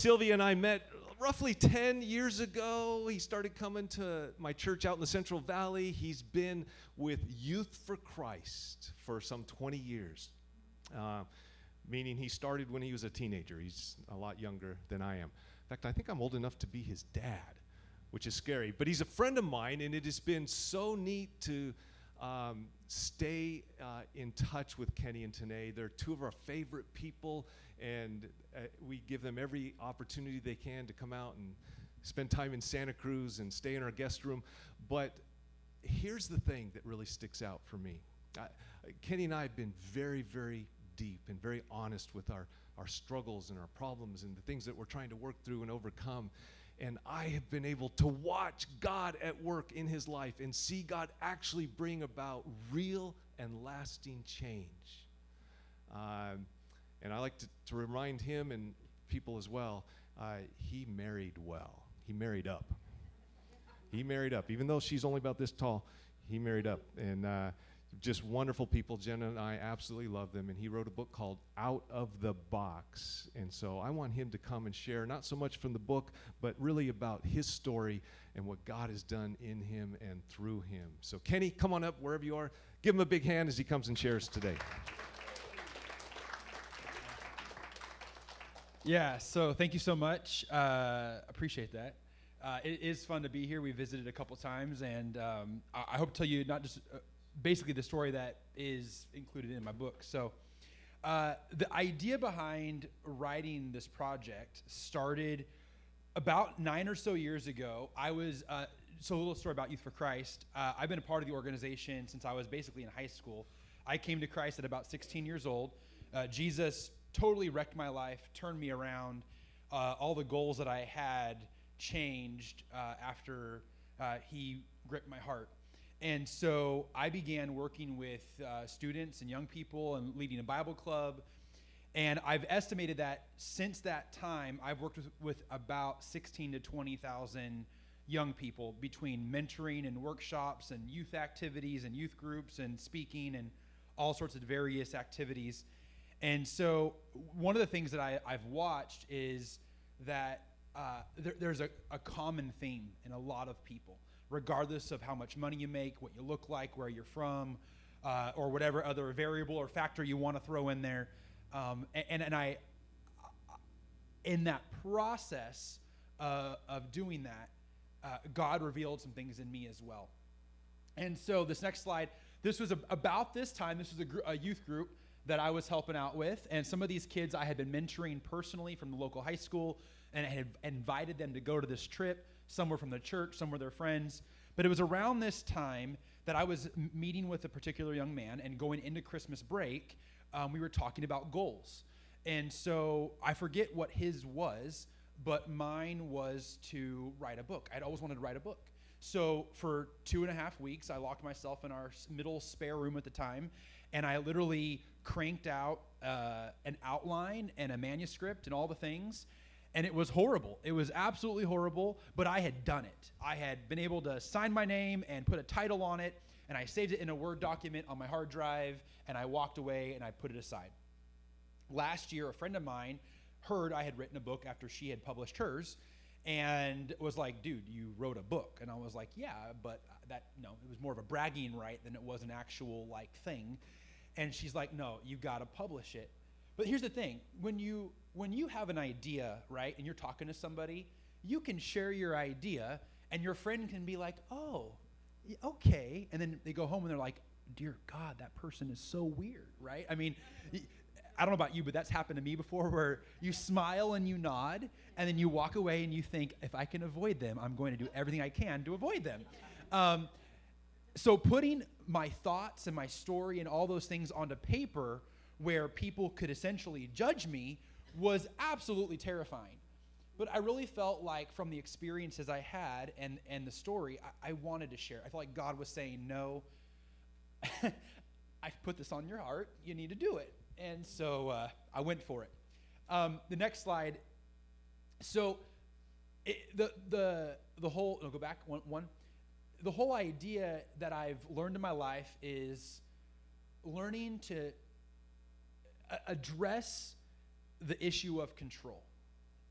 Sylvia and I met roughly 10 years ago. He started coming to my church out in the Central Valley. He's been with Youth for Christ for some 20 years, meaning he started when he was a teenager. He's a lot younger than I am. In fact, I think I'm old enough to be his dad, which is scary. But he's a friend of mine, and it has been so neat to stay in touch with Kenny and Tanae. They're two of our favorite people, and we give them every opportunity they can to come out and spend time in Santa Cruz and stay in our guest room. But here's the thing that really sticks out for me. Kenny and I have been very, very deep and very honest with our struggles and our problems and the things that we're trying to work through and overcome. And I have been able to watch God at work in his life and see God actually bring about real and lasting change. And I like to remind him and people as well, he married well. He married up. He married up. Even though she's only about this tall, he married up. And just wonderful people. Jenna and I absolutely love them. And he wrote a book called Out of the Box. And so I want him to come and share, not so much from the book, but really about his story and what God has done in him and through him. So Kenny, come on up wherever you are. Give him a big hand as he comes and shares today. Yeah, so thank you so much. Appreciate that. It is fun to be here. We visited a couple times, and I hope to tell you not just basically the story that is included in my book. So the idea behind writing this project started about 9 or so years ago. So a little story about Youth for Christ. I've been a part of the organization since I was basically in high school. I came to Christ at about 16 years old. Jesus totally wrecked my life, turned me around. All the goals that I had changed after he gripped my heart. And so I began working with students and young people and leading a Bible club. And I've estimated that since that time, I've worked with about 16 to 20,000 young people between mentoring and workshops and youth activities and youth groups and speaking and all sorts of various activities. And so one of the things that I've watched is that there's a common theme in a lot of people, regardless of how much money you make, what you look like, where you're from, or whatever other variable or factor you want to throw in there. And I, in that process of doing that, God revealed some things in me as well. And so this next slide, this was about this time. This was a youth group that I was helping out with. And some of these kids I had been mentoring personally from the local high school, and I had invited them to go to this trip. Some were from the church, some were their friends. But it was around this time that I was meeting with a particular young man, and going into Christmas break, we were talking about goals. And so I forget what his was, but mine was to write a book. I'd always wanted to write a book. So for 2.5 weeks, I locked myself in our middle spare room at the time, and I literally cranked out an outline and a manuscript and all the things. And it was horrible. It was absolutely horrible, but I had done it. I had been able to sign my name and put a title on it, and I saved it in a Word document on my hard drive, and I walked away and I put it aside. Last year, a friend of mine heard I had written a book after she had published hers, and was like, dude, you wrote a book. And I was like, yeah, but it was more of a bragging right than it was an actual thing. And she's like, no, you got to publish it. But here's the thing, when you have an idea, right, and you're talking to somebody, you can share your idea, and your friend can be like, oh, okay. And then they go home and they're like, dear God, that person is so weird, right? I mean, I don't know about you, but that's happened to me before, where you smile and you nod, and then you walk away and you think, if I can avoid them, I'm going to do everything I can to avoid them. So putting my thoughts and my story and all those things onto paper where people could essentially judge me was absolutely terrifying. But I really felt like from the experiences I had and the story, I wanted to share. I felt like God was saying, no, I've put this on your heart. You need to do it. And so I went for it. The next slide. So the whole, go back one. The whole idea that I've learned in my life is learning to address the issue of control.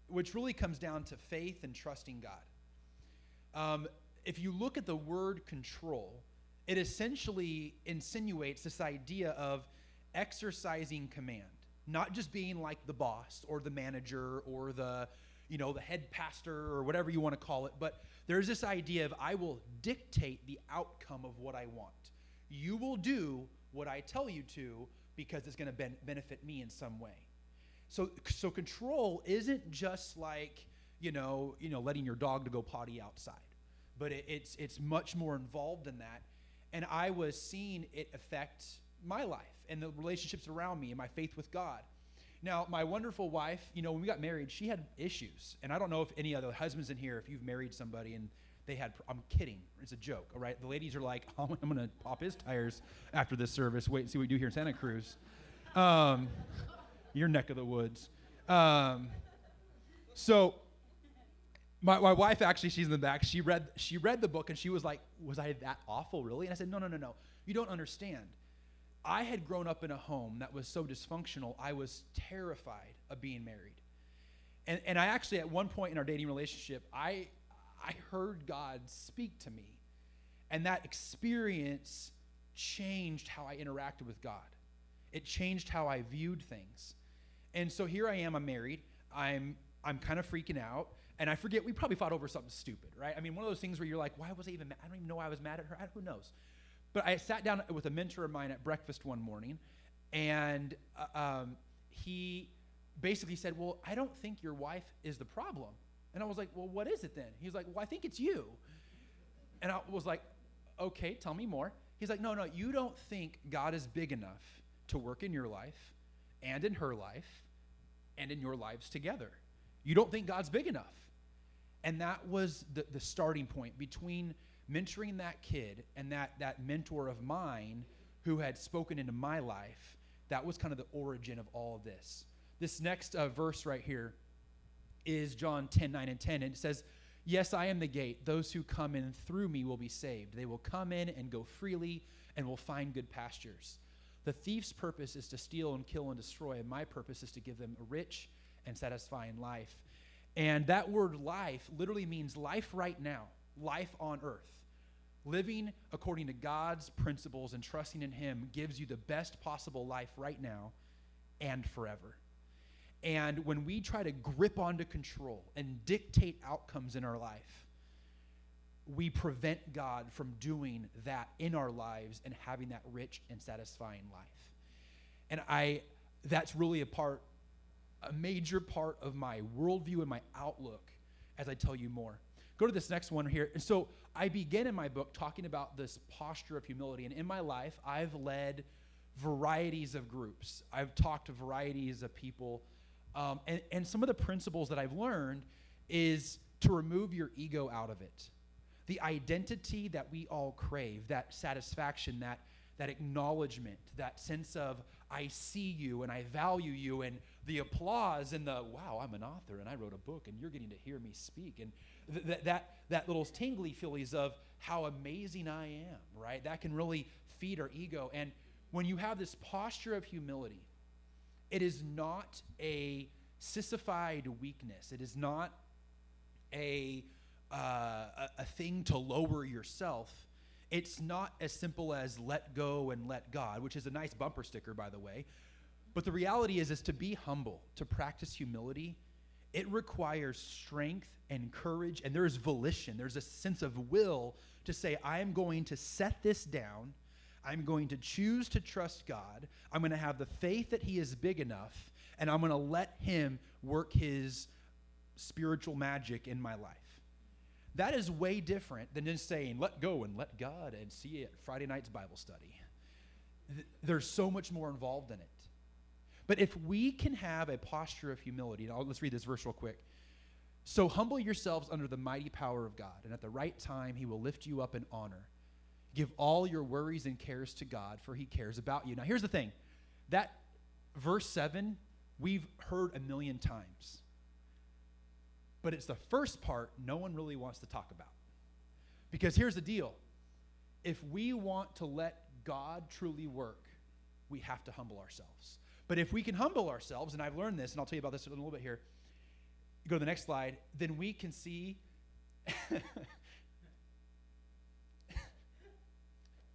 which really comes down to faith and trusting God. If you look at the word control, it essentially insinuates this idea of exercising command, not just being like the boss or the manager or the head pastor or whatever you want to call it, but there's this idea of I will dictate the outcome of what I want. You will do what I tell you to because it's going to benefit me in some way. So control isn't just like, letting your dog to go potty outside, but it's much more involved than that. And I was seeing it affect my life and the relationships around me and my faith with God. Now, my wonderful wife, when we got married, she had issues. And I don't know if any other husbands in here, if you've married somebody and they had, I'm kidding, it's a joke, all right? The ladies are like, oh, I'm going to pop his tires after this service. Wait and see what we do here in Santa Cruz. Your neck of the woods. So my wife, actually, she's in the back. She read the book, and she was like, was I that awful, really? And I said, no. You don't understand. I had grown up in a home that was so dysfunctional, I was terrified of being married. And I actually, at one point in our dating relationship, I heard God speak to me. And that experience changed how I interacted with God. It changed how I viewed things. And so here I am, I'm married. I'm kind of freaking out. And I forget, we probably fought over something stupid, right? I mean, one of those things where you're like, why was I even mad? I don't even know why I was mad at her. Who knows? But I sat down with a mentor of mine at breakfast one morning, and he basically said, well, I don't think your wife is the problem. And I was like, well, what is it then? He's like, well, I think it's you. And I was like, okay, tell me more. He's like, no, you don't think God is big enough to work in your life and in her life and in your lives together. You don't think God's big enough. And that was the starting point between mentoring that kid and that mentor of mine who had spoken into my life. That was kind of the origin of all of this. This next verse right here is John 10:9-10, and it says, yes, I am the gate. Those who come in through me will be saved. They will come in and go freely and will find good pastures. The thief's purpose is to steal and kill and destroy, and my purpose is to give them a rich and satisfying life. And that word life literally means life right now, life on earth. Living according to God's principles and trusting in him gives you the best possible life right now and forever. And when we try to grip onto control and dictate outcomes in our life, we prevent God from doing that in our lives and having that rich and satisfying life. And that's really a major part of my worldview and my outlook as I tell you more. Go to this next one here. And so I begin in my book talking about this posture of humility. And in my life, I've led varieties of groups. I've talked to varieties of people. And some of the principles that I've learned is to remove your ego out of it. The identity that we all crave, that satisfaction, that acknowledgement, that sense of I see you and I value you, and the applause and the, wow, I'm an author and I wrote a book and you're getting to hear me speak. And that little tingly feelings of how amazing I am, right? That can really feed our ego. And when you have this posture of humility, it is not a sissified weakness. It is not a thing to lower yourself. It's not as simple as let go and let God, which is a nice bumper sticker, by the way. But the reality is to be humble, to practice humility, it requires strength and courage, and there's volition. There's a sense of will to say, I am going to set this down. I'm going to choose to trust God. I'm going to have the faith that he is big enough, and I'm going to let him work his spiritual magic in my life. That is way different than just saying, let go and let God and see it Friday night's Bible study. There's so much more involved in it. But if we can have a posture of humility, and let's read this verse real quick. So humble yourselves under the mighty power of God, and at the right time he will lift you up in honor. Give all your worries and cares to God, for he cares about you. Now here's the thing. That verse 7, we've heard a million times. But it's the first part no one really wants to talk about. Because here's the deal. If we want to let God truly work, we have to humble ourselves. But if we can humble ourselves, and I've learned this, and I'll tell you about this in a little bit here, go to the next slide, then we can see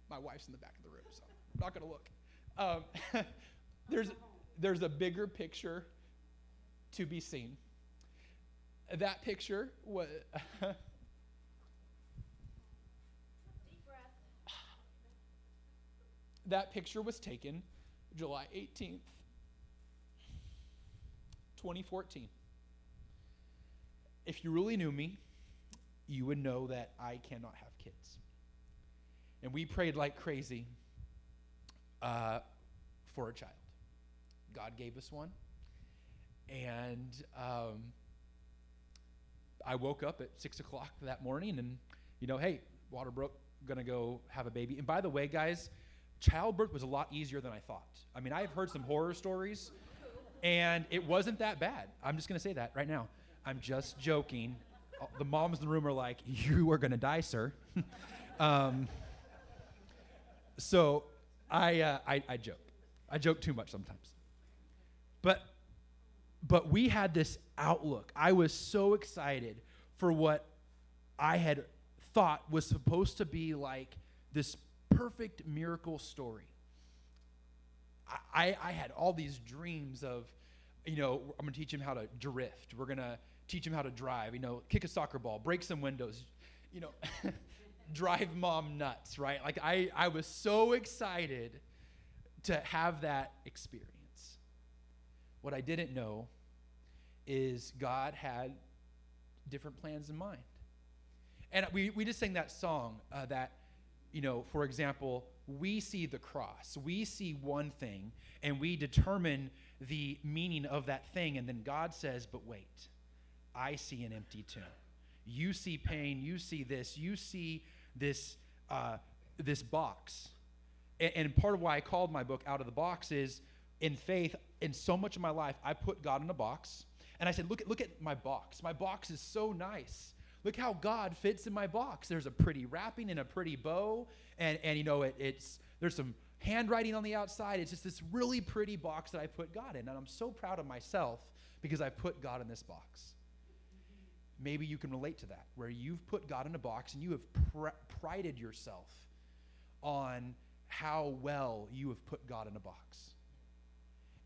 my wife's in the back of the room, so I'm not going to look. There's a bigger picture to be seen. That picture was... That picture was taken July 18th, 2014. If you really knew me, you would know that I cannot have kids. And we prayed like crazy for a child. God gave us one. And I woke up at 6 o'clock that morning and, hey, water broke, gonna go have a baby. And by the way, guys, childbirth was a lot easier than I thought. I mean, I've heard some horror stories, and it wasn't that bad. I'm just gonna say that right now. I'm just joking. The moms in the room are like, you are gonna die, sir. So I joke. I joke too much sometimes. But we had this outlook. I was so excited for what I had thought was supposed to be like this perfect miracle story. I had all these dreams of, I'm going to teach him how to drift. We're going to teach him how to drive, kick a soccer ball, break some windows, drive mom nuts, right? Like I was so excited to have that experience. What I didn't know is God had different plans in mind. And we just sang that song that, for example, we see the cross. We see one thing, and we determine the meaning of that thing, and then God says, but wait, I see an empty tomb. You see pain. You see this. You see this box. And part of why I called my book Out of the Box is, in faith, in so much of my life, I put God in a box, and I said, look at my box. My box is so nice. Look how God fits in my box. There's a pretty wrapping and a pretty bow, and there's some handwriting on the outside. It's just this really pretty box that I put God in, and I'm so proud of myself because I put God in this box. Maybe you can relate to that, where you've put God in a box and you have prided yourself on how well you have put God in a box.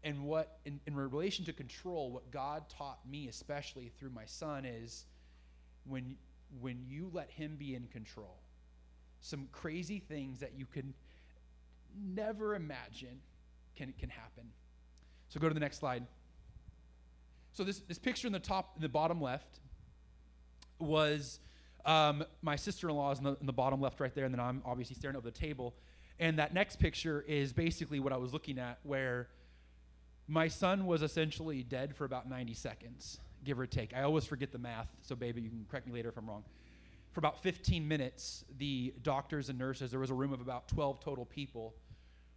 And what, in relation to control, what God taught me, especially through my son, is when you let him be in control, some crazy things that you can never imagine can happen. So go to the next slide. So this picture in the bottom left was my sister-in-law is in the bottom left right there, and then I'm obviously staring over the table. And that next picture is basically what I was looking at, where my son was essentially dead for about 90 seconds, give or take. I always forget the math, so baby, you can correct me later if I'm wrong. For about 15 minutes, the doctors and nurses, there was a room of about 12 total people,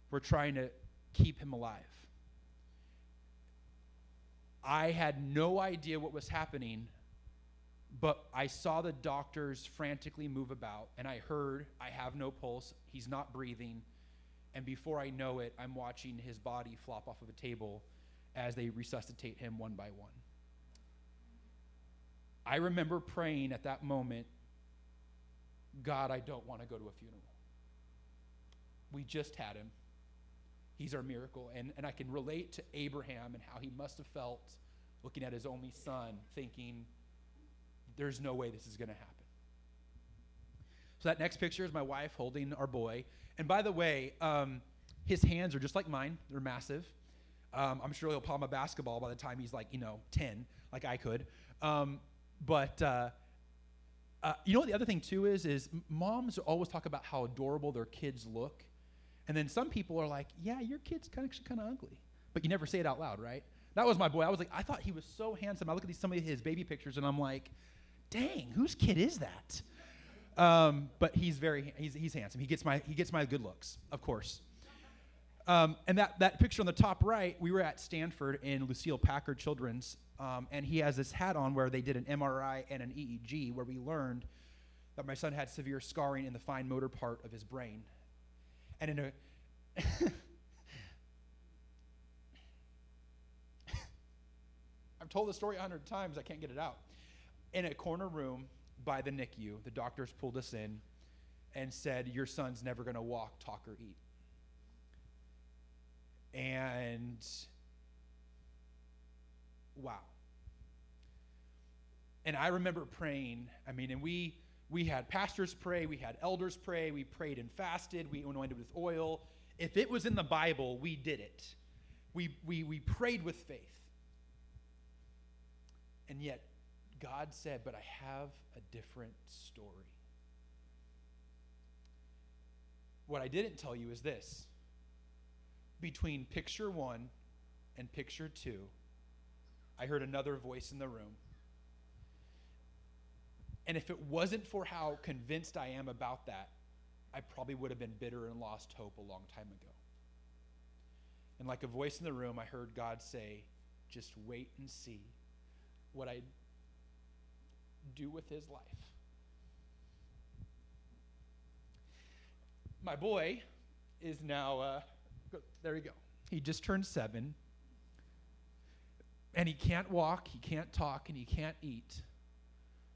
were trying to keep him alive. I had no idea what was happening, but I saw the doctors frantically move about, and I heard, I have no pulse, he's not breathing, and before I know it, I'm watching his body flop off of a table as they resuscitate him one by one. I remember praying at that moment, God, I don't want to go to a funeral. We just had him. He's our miracle. And I can relate to Abraham and how he must have felt looking at his only son, thinking, there's no way this is going to happen. So that next picture is my wife holding our boy. And by the way, his hands are just like mine. They're massive. I'm sure he'll palm a basketball by the time he's 10, like I could. But what the other thing too is moms always talk about how adorable their kids look. And then some people are like, yeah, your kid's kind of ugly. But you never say it out loud, right? That was my boy. I thought he was so handsome. I look at some of his baby pictures and I'm like, dang, whose kid is that? But he's handsome. He gets my good looks, of course. And that picture on the top right, we were at Stanford in Lucille Packard Children's, and he has this hat on where they did an MRI and an EEG, where we learned that my son had severe scarring in the fine motor part of his brain. And in a told the story 100 times. I can't get it out. In a corner room by the NICU, the doctors pulled us in and said, your son's never going to walk, talk, or eat. And wow. And I remember praying, and we had pastors pray, we had elders pray, we prayed and fasted, we anointed with oil. If it was in the Bible, we did it. We prayed with faith. And yet, God said, but I have a different story. What I didn't tell you is this. Between picture 1 and picture 2, I heard another voice in the room. And if it wasn't for how convinced I am about that, I probably would have been bitter and lost hope a long time ago. And like a voice in the room, I heard God say, just wait and see what I do with his life. My boy is now, there we go. He just turned 7. And he can't walk, he can't talk, and he can't eat.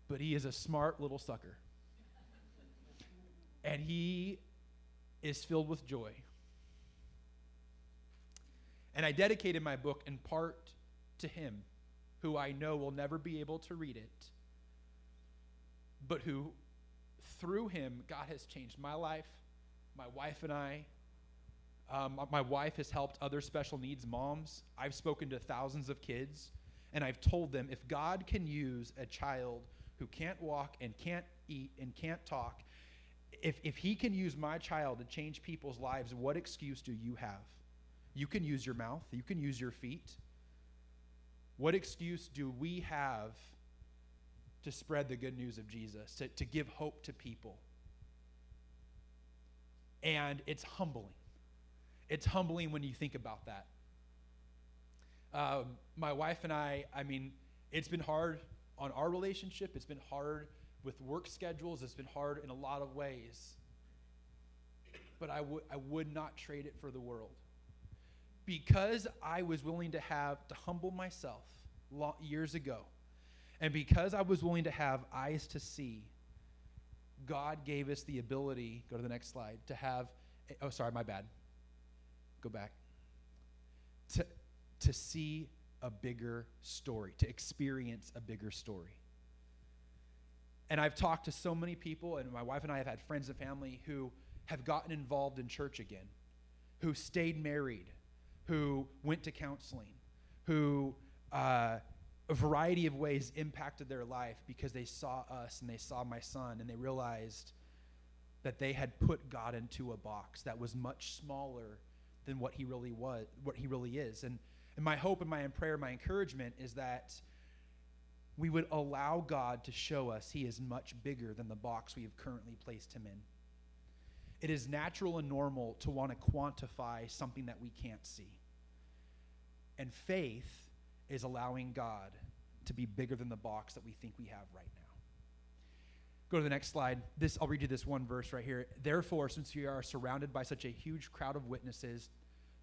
But he is a smart little sucker. And he is filled with joy. And I dedicated my book in part to him, who I know will never be able to read it, but who, through him, God has changed my life, my wife and I. My wife has helped other special needs moms. I've spoken to thousands of kids, and I've told them, if God can use a child who can't walk and can't eat and can't talk, if he can use my child to change people's lives, what excuse do you have? You can use your mouth. You can use your feet. What excuse do we have to spread the good news of Jesus, to give hope to people? And it's humbling. It's humbling when you think about that. My wife and I it's been hard on our relationship. It's been hard with work schedules. It's been hard in a lot of ways. But I would not trade it for the world. Because I was willing to humble myself years ago, and because I was willing to have eyes to see, God gave us the ability, go to the next slide, to have, oh, sorry, my bad. Go back. To see a bigger story, to experience a bigger story. And I've talked to so many people, and my wife and I have had friends and family who have gotten involved in church again, who stayed married, who went to counseling, who a variety of ways impacted their life because they saw us and they saw my son, and they realized that they had put God into a box that was much smaller than what he really was, what he really is. And my hope and my prayer, my encouragement is that we would allow God to show us he is much bigger than the box we have currently placed him in. It is natural and normal to want to quantify something that we can't see. And faith is allowing God to be bigger than the box that we think we have right now. Go to the next slide. I'll read you this one verse right here. Therefore, since we are surrounded by such a huge crowd of witnesses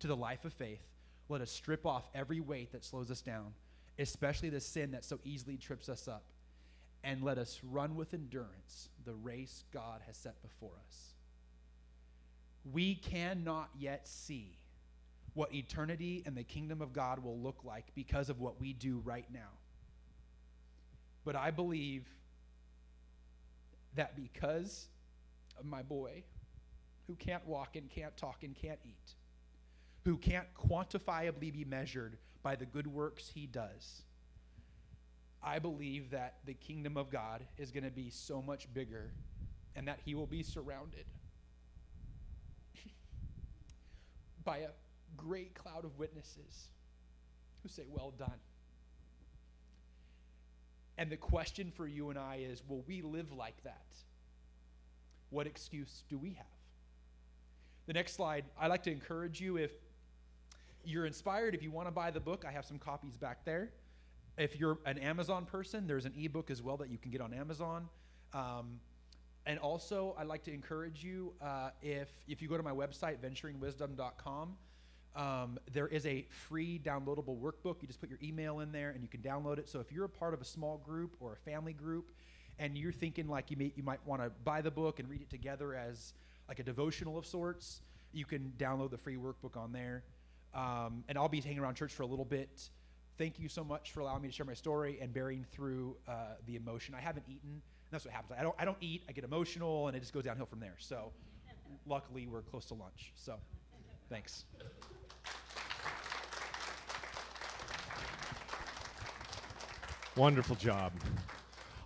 to the life of faith, let us strip off every weight that slows us down, especially the sin that so easily trips us up, and let us run with endurance the race God has set before us. We cannot yet see what eternity and the kingdom of God will look like because of what we do right now. But I believe that because of my boy, who can't walk and can't talk and can't eat, who can't quantifiably be measured by the good works he does, I believe that the kingdom of God is going to be so much bigger, and that he will be surrounded by a great cloud of witnesses who say, well done. And the question for you and I is, will we live like that? What excuse do we have? The next slide, I'd like to encourage you, if you're inspired, if you want to buy the book, I have some copies back there. If you're an Amazon person, there's an ebook as well that you can get on Amazon. And also, I'd like to encourage you, if you go to my website, venturingwisdom.com, There is a free downloadable workbook. You just put your email in there and you can download it. So if you're a part of a small group or a family group and you're thinking like you might want to buy the book and read it together as like a devotional of sorts, you can download the free workbook on there. And I'll be hanging around church for a little bit. Thank you so much for allowing me to share my story and bearing through the emotion. I haven't eaten, and that's what happens. I don't eat, I get emotional, and it just goes downhill from there. So luckily, we're close to lunch. So thanks. Wonderful job.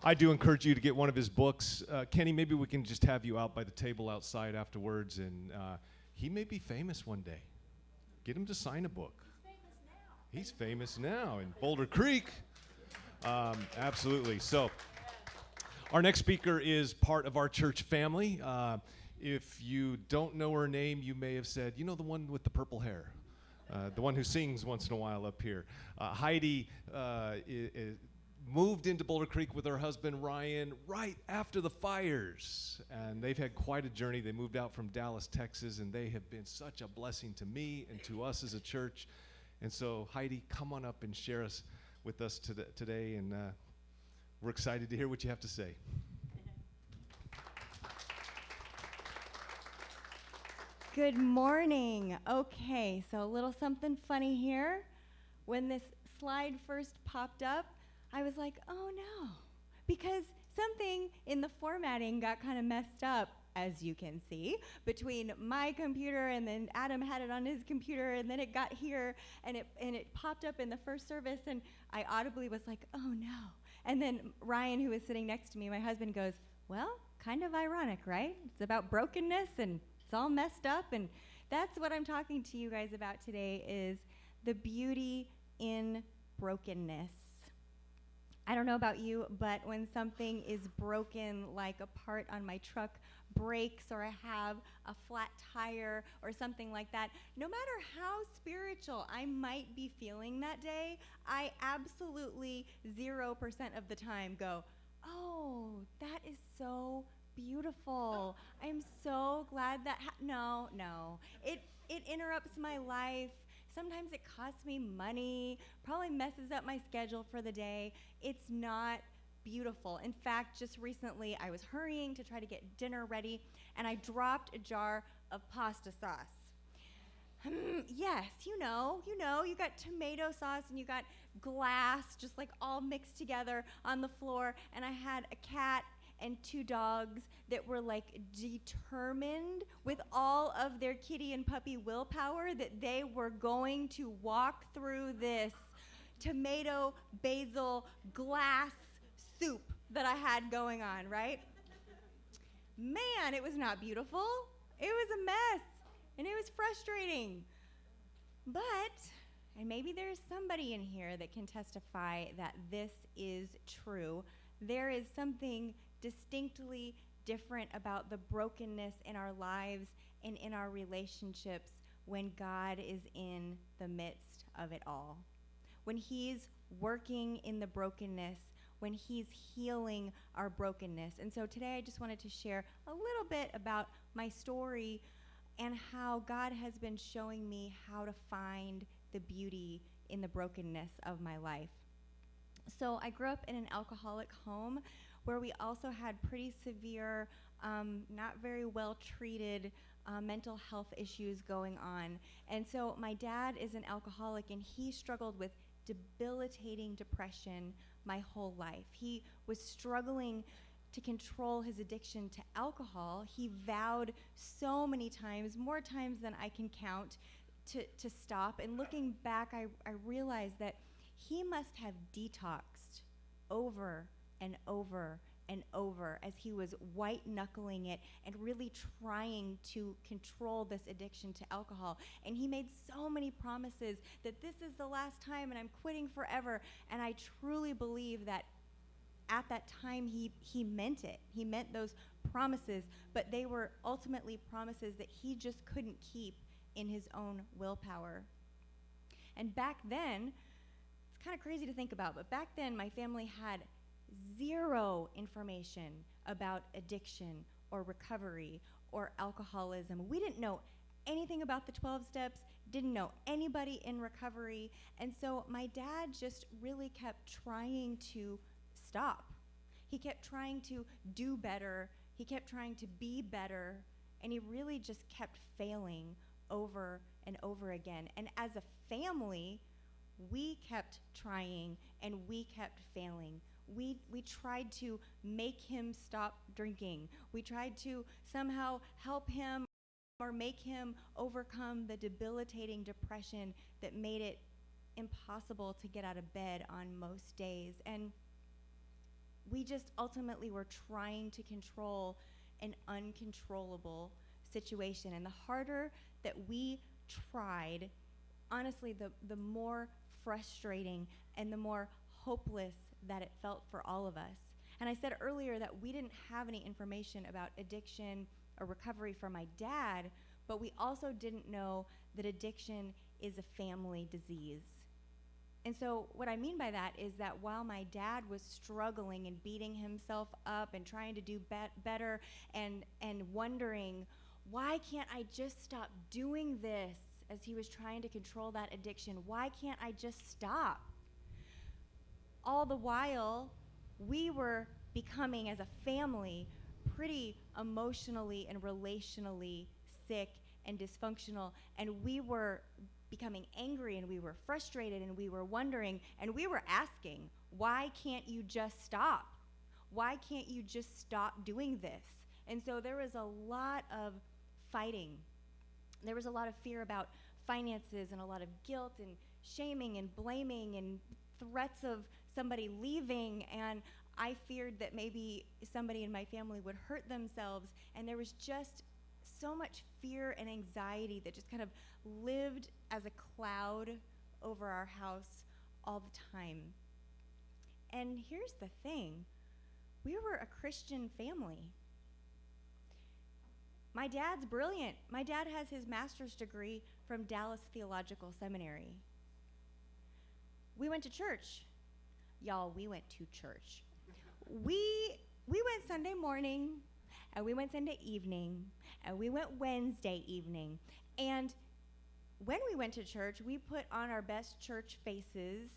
I do encourage you to get one of his books. Kenny, maybe we can just have you out by the table outside afterwards, and he may be famous one day. Get him to sign a book. He's famous now in Boulder Creek. Absolutely. So our next speaker is part of our church family. If you don't know her name, you may have said, you know, the one with the purple hair, the one who sings once in a while up here. Heidi moved into Boulder Creek with her husband, Ryan, right after the fires. And they've had quite a journey. They moved out from Dallas, Texas, and they have been such a blessing to me and to us as a church. And so, Heidi, come on up and share with us today, and we're excited to hear what you have to say. Good morning. Okay, so a little something funny here. When this slide first popped up, I was like, oh no, because something in the formatting got kind of messed up, as you can see, between my computer and then Adam had it on his computer, and then it got here and it popped up in the first service, and I audibly was like, oh no. And then Ryan, who was sitting next to me, my husband, goes, well, kind of ironic, right? It's about brokenness and it's all messed up, and that's what I'm talking to you guys about today, is the beauty in brokenness. I don't know about you, but when something is broken, like a part on my truck breaks, or I have a flat tire or something like that, no matter how spiritual I might be feeling that day, I absolutely 0% of the time go, oh, that is so beautiful. I'm so glad that, no. It interrupts my life. Sometimes it costs me money, probably messes up my schedule for the day. It's not beautiful. In fact, just recently I was hurrying to try to get dinner ready, and I dropped a jar of pasta sauce. Yes, you know, you got tomato sauce and you got glass just like all mixed together on the floor, and I had a cat and 2 dogs that were like determined with all of their kitty and puppy willpower that they were going to walk through this tomato basil glass soup that I had going on, right? Man, it was not beautiful. It was a mess, and it was frustrating. But, and maybe there's somebody in here that can testify that this is true, there is something distinctly different about the brokenness in our lives and in our relationships when God is in the midst of it all. When he's working in the brokenness, when he's healing our brokenness. And so today I just wanted to share a little bit about my story and how God has been showing me how to find the beauty in the brokenness of my life. So I grew up in an alcoholic home where we also had pretty severe, not very well treated mental health issues going on. And so my dad is an alcoholic, and he struggled with debilitating depression my whole life. He was struggling to control his addiction to alcohol. He vowed so many times, more times than I can count, to stop. And looking back, I realized that he must have detoxed over and over and over as he was white-knuckling it and really trying to control this addiction to alcohol. And he made so many promises that this is the last time and I'm quitting forever. And I truly believe that at that time he meant it. He meant those promises, but they were ultimately promises that he just couldn't keep in his own willpower. And back then, it's kind of crazy to think about, but back then my family had zero information about addiction or recovery or alcoholism. We didn't know anything about the 12 steps, didn't know anybody in recovery. And so my dad just really kept trying to stop. He kept trying to do better. He kept trying to be better. And he really just kept failing over and over again. And as a family, we kept trying and we kept failing. We tried to make him stop drinking. We tried to somehow help him or make him overcome the debilitating depression that made it impossible to get out of bed on most days. And we just ultimately were trying to control an uncontrollable situation. And the harder that we tried, honestly, the more frustrating and the more hopeless that it felt for all of us. And I said earlier that we didn't have any information about addiction or recovery from my dad, but we also didn't know that addiction is a family disease. And so what I mean by that is that while my dad was struggling and beating himself up and trying to do better and wondering, why can't I just stop doing this, as he was trying to control that addiction? Why can't I just stop? All the while, we were becoming, as a family, pretty emotionally and relationally sick and dysfunctional, and we were becoming angry and we were frustrated and we were wondering and we were asking, why can't you just stop? Why can't you just stop doing this? And so there was a lot of fighting. There was a lot of fear about finances and a lot of guilt and shaming and blaming and threats of somebody leaving, and I feared that maybe somebody in my family would hurt themselves, and there was just so much fear and anxiety that just kind of lived as a cloud over our house all the time. And here's the thing, we were a Christian family. My dad's brilliant. My dad has his master's degree from Dallas Theological Seminary. We went to church. Y'all, we went to church. We went Sunday morning, and we went Sunday evening, and we went Wednesday evening. And when we went to church, we put on our best church faces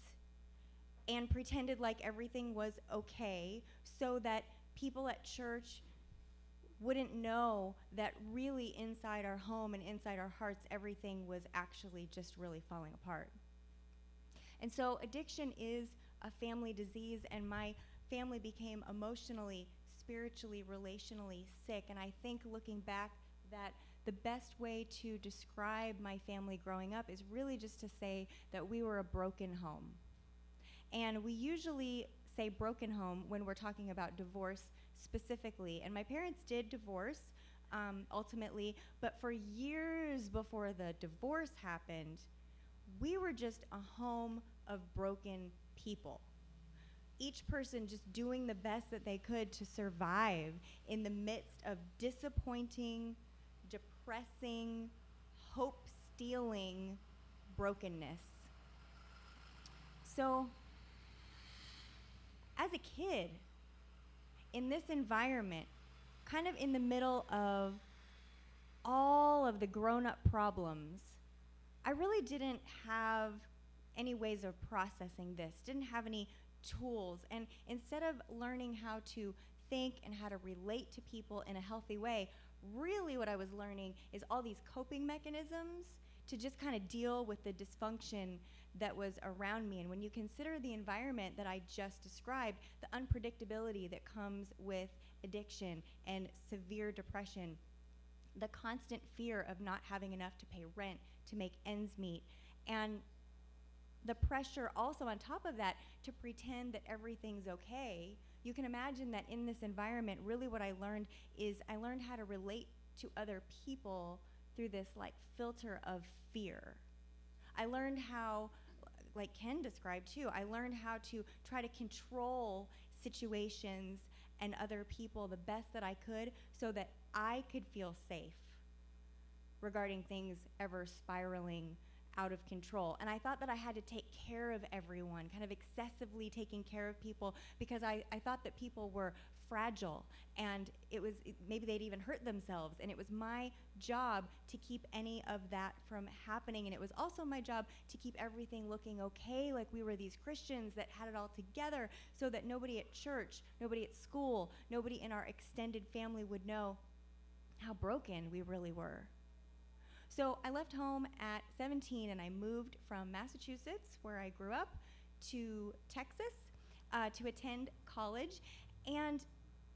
and pretended like everything was okay so that people at church wouldn't know that really inside our home and inside our hearts, everything was actually just really falling apart. And so addiction is a family disease, and my family became emotionally, spiritually, relationally sick. And I think looking back that the best way to describe my family growing up is really just to say that we were a broken home. And we usually say broken home when we're talking about divorce specifically. And my parents did divorce ultimately, but for years before the divorce happened, we were just a home of broken people. Each person just doing the best that they could to survive in the midst of disappointing, depressing, hope-stealing brokenness. So, as a kid, in this environment, kind of in the middle of all of the grown-up problems, I really didn't have any ways of processing this, didn't have any tools. And instead of learning how to think and how to relate to people in a healthy way, really what I was learning is all these coping mechanisms to just kind of deal with the dysfunction that was around me. And when you consider the environment that I just described, the unpredictability that comes with addiction and severe depression, the constant fear of not having enough to pay rent, to make ends meet, and the pressure also on top of that to pretend that everything's okay, you can imagine that in this environment, really what I learned is I learned how to relate to other people through this like filter of fear. I learned how, like Ken described too, I learned how to try to control situations and other people the best that I could so that I could feel safe regarding things ever spiraling out of control. And I thought that I had to take care of everyone, kind of excessively taking care of people, because I thought that people were fragile, and maybe they'd even hurt themselves, and it was my job to keep any of that from happening. And it was also my job to keep everything looking okay, like we were these Christians that had it all together, so that nobody at church, nobody at school, nobody in our extended family would know how broken we really were. So I left home at 17, and I moved from Massachusetts, where I grew up, to Texas to attend college. And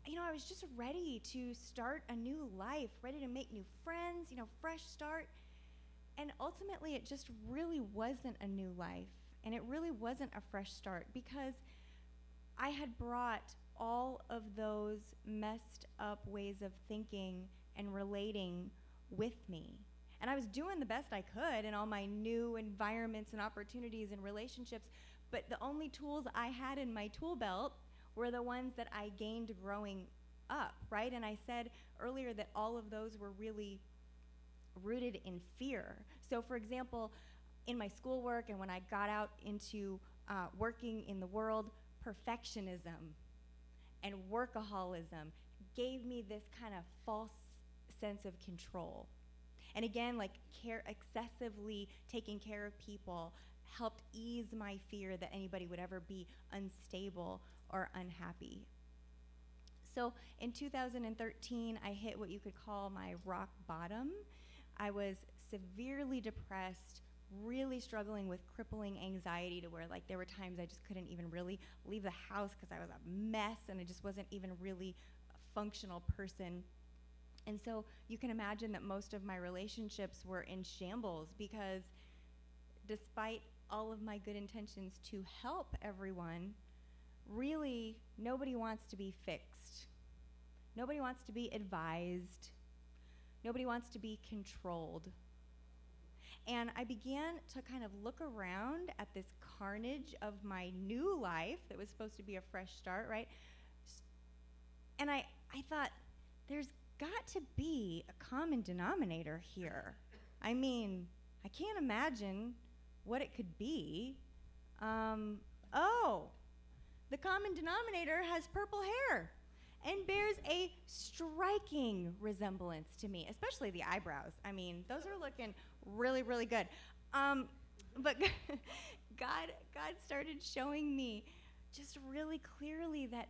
I was just ready to start a new life, ready to make new friends, fresh start. And ultimately, it just really wasn't a new life, and it really wasn't a fresh start, because I had brought all of those messed up ways of thinking and relating with me. And I was doing the best I could in all my new environments and opportunities and relationships, but the only tools I had in my tool belt were the ones that I gained growing up, right? And I said earlier that all of those were really rooted in fear. So for example, in my schoolwork and when I got out into working in the world, perfectionism and workaholism gave me this kind of false sense of control. And again, like excessively taking care of people helped ease my fear that anybody would ever be unstable or unhappy. So in 2013, I hit what you could call my rock bottom. I was severely depressed, really struggling with crippling anxiety, to where there were times I just couldn't even really leave the house because I was a mess and I just wasn't even really a functional person. And so you can imagine that most of my relationships were in shambles, because despite all of my good intentions to help everyone, really nobody wants to be fixed. Nobody wants to be advised. Nobody wants to be controlled. And I began to kind of look around at this carnage of my new life that was supposed to be a fresh start, right? And I thought, there's got to be a common denominator here. I mean, I can't imagine what it could be. The common denominator has purple hair and bears a striking resemblance to me, especially the eyebrows. I mean, those are looking really, really good. But God started showing me just really clearly that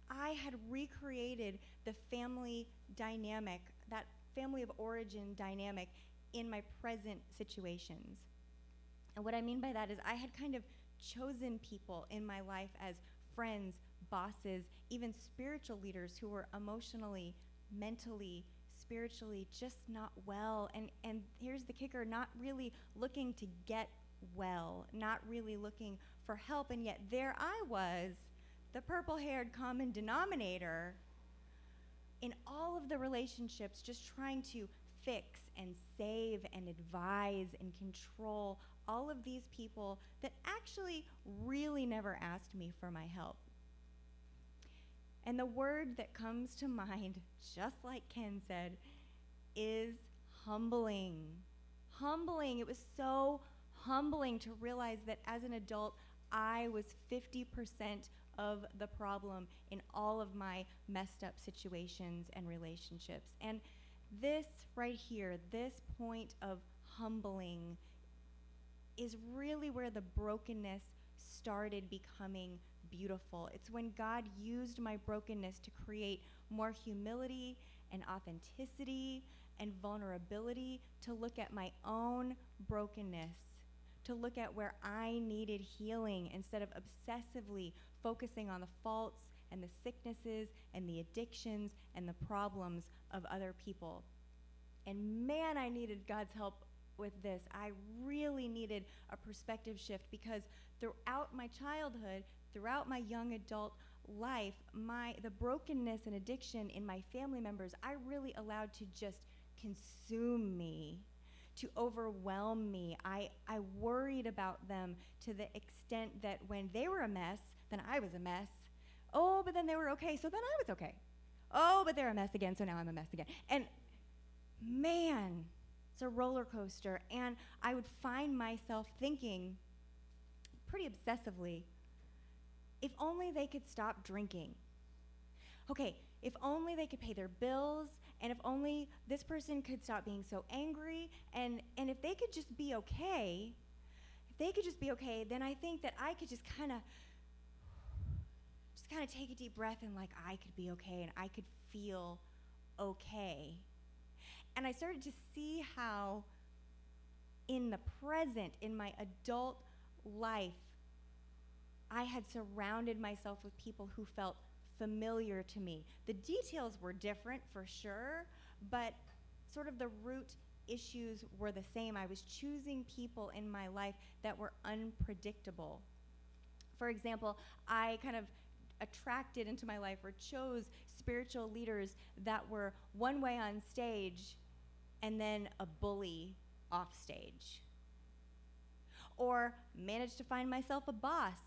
I had recreated the family dynamic, that family of origin dynamic, in my present situations. And what I mean by that is I had kind of chosen people in my life as friends, bosses, even spiritual leaders who were emotionally, mentally, spiritually just not well. And here's the kicker, not really looking to get well, not really looking for help. And yet there I was, the purple-haired common denominator in all of the relationships, just trying to fix and save and advise and control all of these people that actually really never asked me for my help. And the word that comes to mind, just like Ken said, is humbling. Humbling. It was so humbling to realize that as an adult, I was 50% of the problem in all of my messed up situations and relationships. And this right here, this point of humbling, is really where the brokenness started becoming beautiful. It's when God used my brokenness to create more humility and authenticity and vulnerability, to look at my own brokenness, to look at where I needed healing instead of obsessively focusing on the faults and the sicknesses and the addictions and the problems of other people. And man, I needed God's help with this. I really needed a perspective shift, because throughout my childhood, throughout my young adult life, the brokenness and addiction in my family members, I really allowed to just consume me, to overwhelm me. I worried about them to the extent that when they were a mess, then I was a mess. Oh, but then they were okay, so then I was okay. Oh, but they're a mess again, so now I'm a mess again. And man, It's a roller coaster. And I would find myself thinking pretty obsessively, if only they could stop drinking. Okay, if only they could pay their bills, and if only this person could stop being so angry, and if they could just be okay, then I think that I could just kind of take a deep breath and like I could be okay and I could feel okay. And I started to see how in the present, in my adult life, I had surrounded myself with people who felt familiar to me. The details were different for sure, but sort of the root issues were the same. I was choosing people in my life that were unpredictable. For example, I kind of attracted into my life or chose spiritual leaders that were one way on stage and then a bully off stage. Or managed to find myself a boss.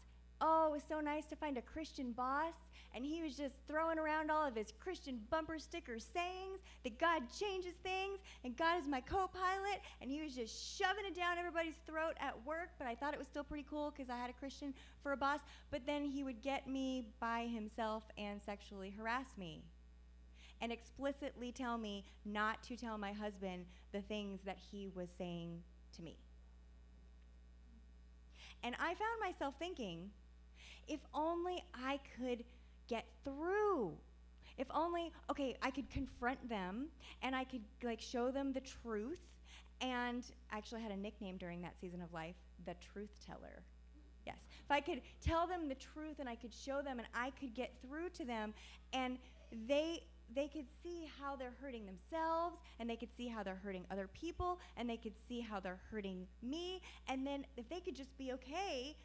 Oh, it was so nice to find a Christian boss, and he was just throwing around all of his Christian bumper sticker sayings that God changes things, and God is my co-pilot, and he was just shoving it down everybody's throat at work, but I thought it was still pretty cool because I had a Christian for a boss. But then he would get me by himself and sexually harass me and explicitly tell me not to tell my husband the things that he was saying to me. And I found myself thinking, if only I could get through. If only, okay, I could confront them and I could like show them the truth. And I actually had a nickname during that season of life, the truth teller. Yes. If I could tell them the truth and I could show them and I could get through to them, and they could see how they're hurting themselves, and they could see how they're hurting other people, and they could see how they're hurting me, and then if they could just be okay,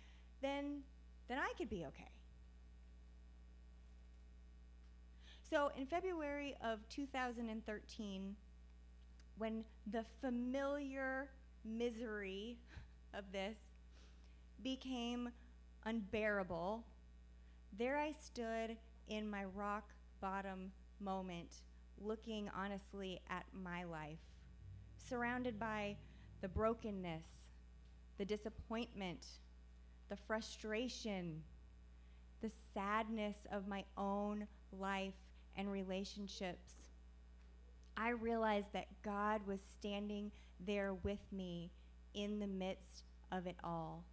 then I could be okay. So in February of 2013, when the familiar misery of this became unbearable, there I stood in my rock bottom moment, looking honestly at my life, surrounded by the brokenness, the disappointment, the frustration, the sadness of my own life and relationships. I realized that God was standing there with me in the midst of it all.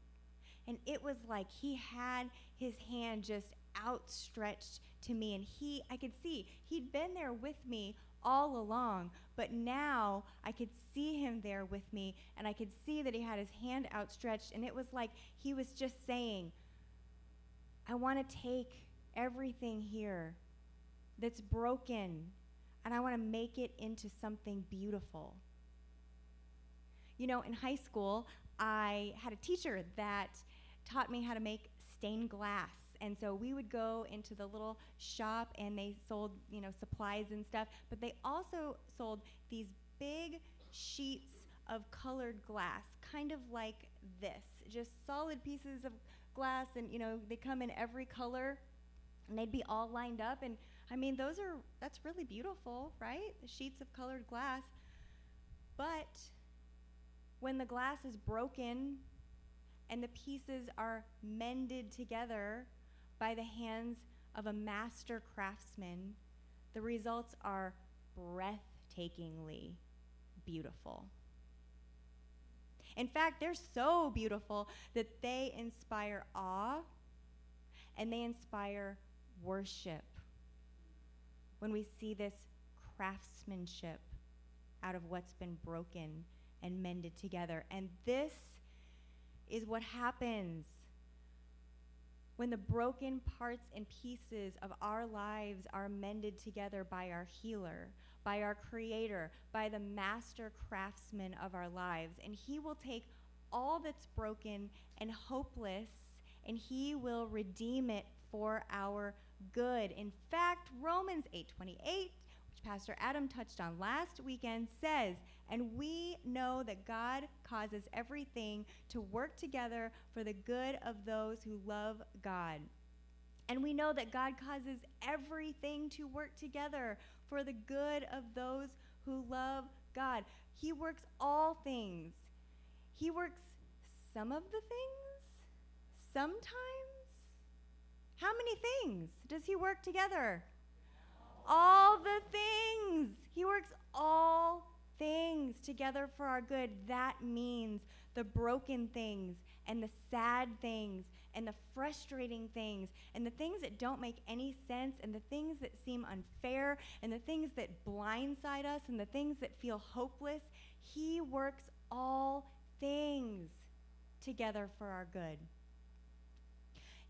And it was like he had his hand just outstretched to me, and I could see he'd been there with me all along, but now I could see him there with me, and I could see that he had his hand outstretched, and it was like he was just saying, I want to take everything here that's broken, and I want to make it into something beautiful. You know, in high school, I had a teacher that taught me how to make stained glass. And so we would go into the little shop and they sold, supplies and stuff, but they also sold these big sheets of colored glass, kind of like this, just solid pieces of glass, and they come in every color and they'd be all lined up. And I mean, that's really beautiful, right? The sheets of colored glass. But when the glass is broken and the pieces are mended together by the hands of a master craftsman, the results are breathtakingly beautiful. In fact, they're so beautiful that they inspire awe and they inspire worship when we see this craftsmanship out of what's been broken and mended together. And this is what happens when the broken parts and pieces of our lives are mended together by our healer, by our creator, by the master craftsman of our lives. And he will take all that's broken and hopeless, and he will redeem it for our good. In fact, Romans 8:28, which Pastor Adam touched on last weekend, says, and we know that God causes everything to work together for the good of those who love God. And we know that God causes everything to work together for the good of those who love God. He works all things. He works some of the things, sometimes. How many things does he work together? All the things. He works all things together for our good. That means the broken things and the sad things and the frustrating things and the things that don't make any sense and the things that seem unfair and the things that blindside us and the things that feel hopeless. He works all things together for our good.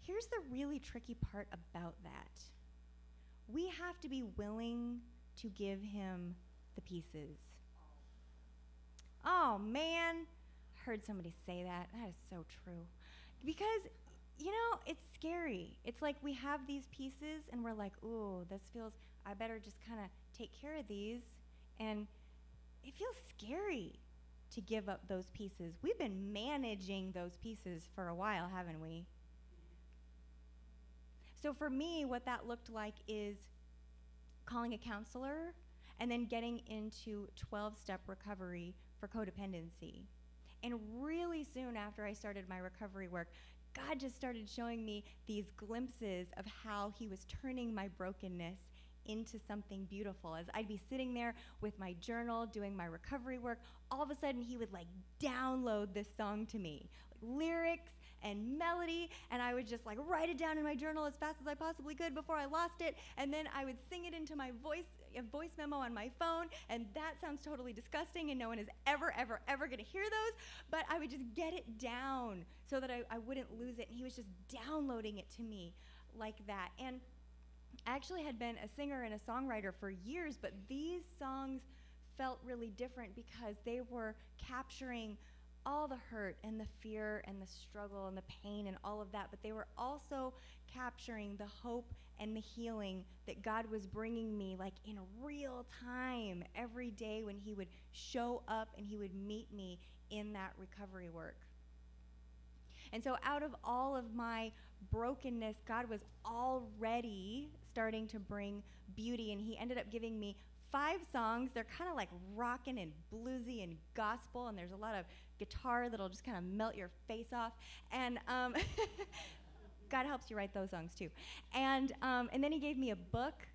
Here's the really tricky part about that. We have to be willing to give him the pieces. Oh man, I heard somebody say that. That is so true. Because, it's scary. It's like we have these pieces and we're like, ooh, this feels, I better just kind of take care of these. And it feels scary to give up those pieces. We've been managing those pieces for a while, haven't we? So for me, what that looked like is calling a counselor and then getting into 12-step recovery for codependency. And really soon after I started my recovery work, God just started showing me these glimpses of how he was turning my brokenness into something beautiful. As I'd be sitting there with my journal doing my recovery work, all of a sudden he would download this song to me, lyrics and melody, and I would just write it down in my journal as fast as I possibly could before I lost it, and then I would sing it into my voice memo on my phone, and that sounds totally disgusting, and no one is ever gonna hear those, but I would just get it down so that I wouldn't lose it, and he was just downloading it to me like that. And I actually had been a singer and a songwriter for years, but these songs felt really different because they were capturing all the hurt and the fear and the struggle and the pain and all of that, but they were also capturing the hope and the healing that God was bringing me in real time every day when he would show up and he would meet me in that recovery work. And so out of all of my brokenness, God was already starting to bring beauty, and he ended up giving me 5 songs. They're kind of rockin' and bluesy and gospel, and there's a lot of guitar that'll just kind of melt your face off. And God helps you write those songs too. And then he gave me a book.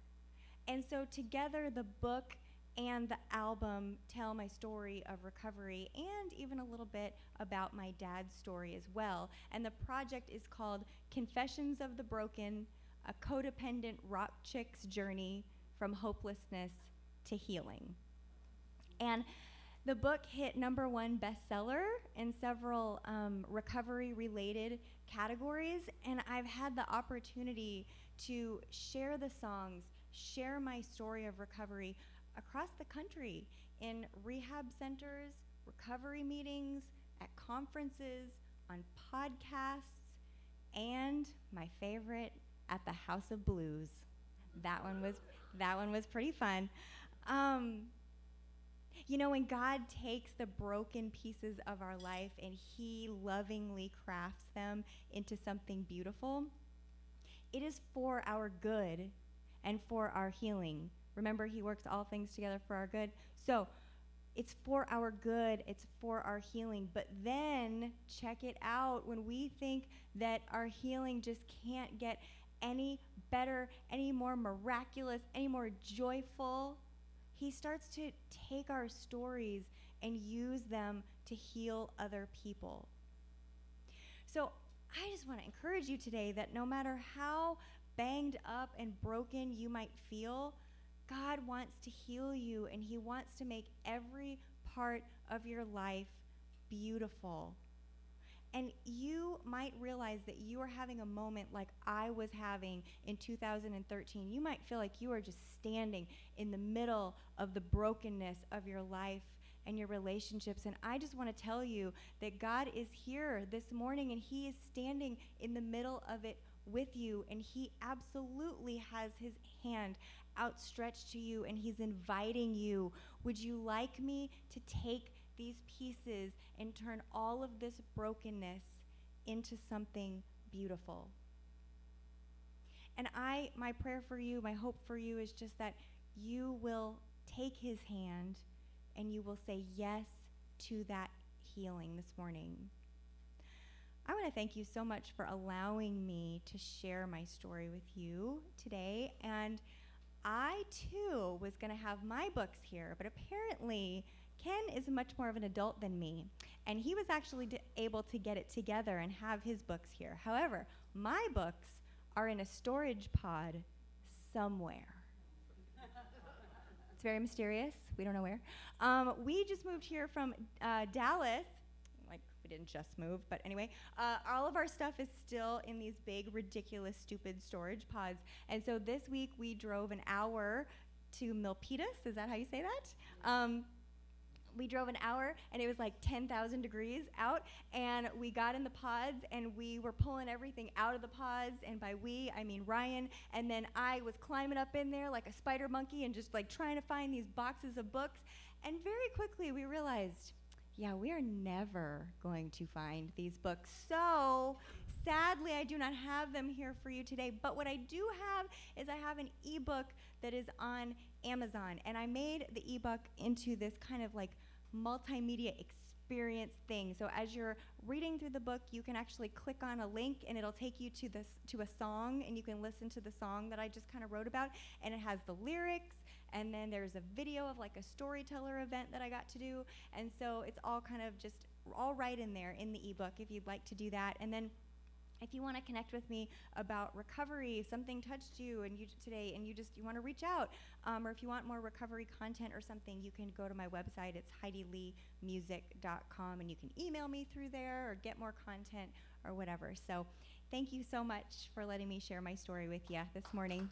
And so together the book and the album tell my story of recovery and even a little bit about my dad's story as well. And the project is called Confessions of the Broken, a codependent rock chick's journey from hopelessness to healing. And the book hit #1 bestseller in several recovery-related categories, and I've had the opportunity to share the songs, share my story of recovery across the country in rehab centers, recovery meetings, at conferences, on podcasts, and my favorite, at the House of Blues. That one was pretty fun. When God takes the broken pieces of our life and he lovingly crafts them into something beautiful, it is for our good and for our healing. Remember, he works all things together for our good. So it's for our good, it's for our healing. But then, check it out, when we think that our healing just can't get any better, any more miraculous, any more joyful, he starts to take our stories and use them to heal other people. So I just want to encourage you today that no matter how banged up and broken you might feel, God wants to heal you, and he wants to make every part of your life beautiful. And you might realize that you are having a moment like I was having in 2013. You might feel like you are just standing in the middle of the brokenness of your life and your relationships. And I just want to tell you that God is here this morning, and he is standing in the middle of it with you, and he absolutely has his hand outstretched to you, and he's inviting you. Would you like me to take these pieces and turn all of this brokenness into something beautiful? And my prayer for you, my hope for you is just that you will take his hand and you will say yes to that healing this morning. I want to thank you so much for allowing me to share my story with you today. And I, too, was going to have my books here, but apparently Ken is much more of an adult than me, and he was actually able to get it together and have his books here. However, my books are in a storage pod somewhere. It's very mysterious. We don't know where. We just moved here from Dallas. Like, we didn't just move, but anyway. All of our stuff is still in these big, ridiculous, stupid storage pods. And so this week we drove an hour to Milpitas. Is that how you say that? We drove an hour, and it was like 10,000 degrees out, and we got in the pods, and we were pulling everything out of the pods, and by we, I mean Ryan, and then I was climbing up in there like a spider monkey and just like trying to find these boxes of books, and very quickly we realized, yeah, we are never going to find these books. So sadly, I do not have them here for you today, but what I do have is I have an ebook that is on Amazon, and I made the ebook into this kind of like multimedia experience thing. So as you're reading through the book, you can actually click on a link, and it'll take you to a song, and you can listen to the song that I just kind of wrote about, and it has the lyrics, and then there's a video of like a storyteller event that I got to do, and so it's all kind of just all right in there in the ebook if you'd like to do that. And then if you want to connect with me about recovery, something touched you and you today, and you want to reach out, or if you want more recovery content or something, you can go to my website. It's HeidiLeeMusic.com, and you can email me through there or get more content or whatever. So thank you so much for letting me share my story with you this morning.